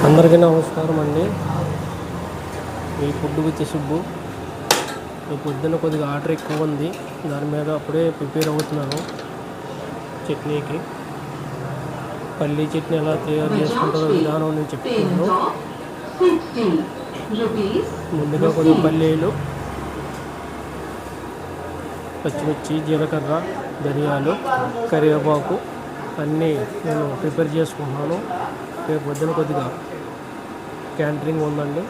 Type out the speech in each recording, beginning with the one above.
అందరికీ నమస్కారం అండి. ఈ ఫుడ్ విత్ సుబ్బు. ఈ పొద్దున్న కొద్దిగా ఆర్డర్ ఎక్కువ ఉంది, దాని మీద అప్పుడే ప్రిపేర్ అవుతున్నాను. చట్నీకి పల్లీ చట్నీ ఎలా తయారు చేసుకుంటారో విధానం నేను చెప్తున్నాను. ముందుగా కొద్దిగా పల్లీలు, పచ్చిమిర్చి, జీలకర్ర, ధనియాలు, కరివేపాకు అన్నీ నేను ప్రిపేర్ చేసుకుంటున్నాను. రేపు పొద్దున కొద్దిగా క్యాంటరింగ్ ఉందండి.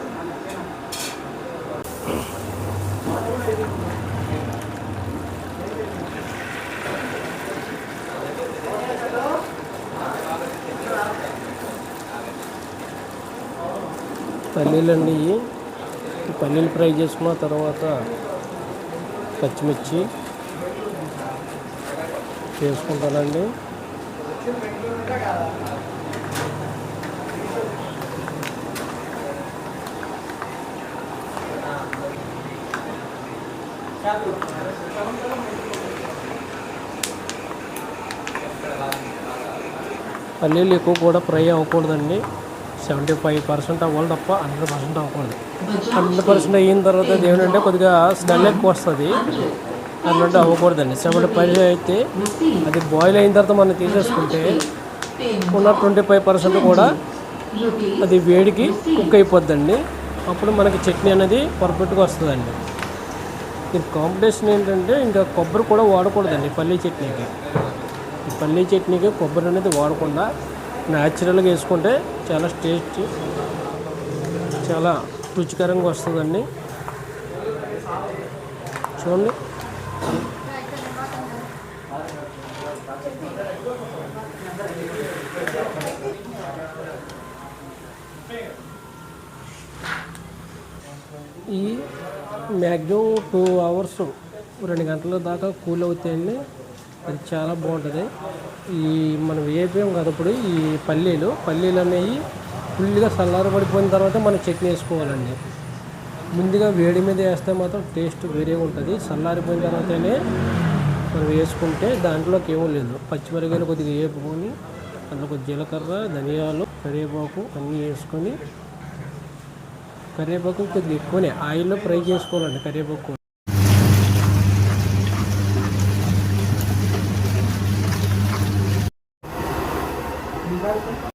పల్లీలండి, ఈ పల్లీలు ఫ్రై చేసుకున్న తర్వాత పచ్చిమిర్చి వేసుకుంటానండి. పల్లీలు ఎక్కువ కూడా ఫ్రై అవ్వకూడదండి. 75% అవ్వాలి తప్ప 100% అవ్వకూడదు. 100% అయిన తర్వాత ఏమిటంటే కొద్దిగా స్మెల్ ఎక్కువ వస్తుంది. అన్నట్టు అవ్వకూడదండి. 70% అయితే అది బాయిల్ అయిన తర్వాత మనం తీసేసుకుంటే ఉన్న 25% కూడా అది వేడికి కుక్ అయిపోద్దండి. అప్పుడు మనకి చట్నీ అనేది పర్ఫెక్ట్గా వస్తుందండి. దీని కాంబినేషన్ ఏంటంటే ఇంకా కొబ్బరి కూడా వాడకూడదండి పల్లీ చట్నీకి. ఈ పల్లీ చట్నీకి కొబ్బరి అనేది వాడకుండా న్యాచురల్గా వేసుకుంటే చాలా టేస్ట్, చాలా రుచికరంగా వస్తుందండి. చూడండి, ఈ మ్యాక్సిమం 2 hours 2 గంటల దాకా కూల్ అవుతాయండి. అది చాలా బాగుంటుంది. ఈ మనం వేపాం కదా ఇప్పుడు ఈ పల్లీలు అనేవి ఫుల్గా చల్లారబడిపోయిన తర్వాత మనం చట్నీ వేసుకోవాలండి. ముందుగా వేడి మీద వేస్తే మాత్రం టేస్ట్ వేరేగా ఉంటుంది. చల్లారిపోయిన తర్వాతనే మనం వేసుకుంటే దాంట్లోకి ఏమీ లేదు. పచ్చిమిరపకాయలు కొద్దిగా వేపుకొని అందులో కొద్దిగా జీలకర్ర, ధనియాలు, కరివేపాకు అన్నీ వేసుకొని, కరివేపాకు కొద్దిగా ఎక్కువనే ఆయిల్లో ఫ్రై చేసుకోవాలండి. కరివేపాకు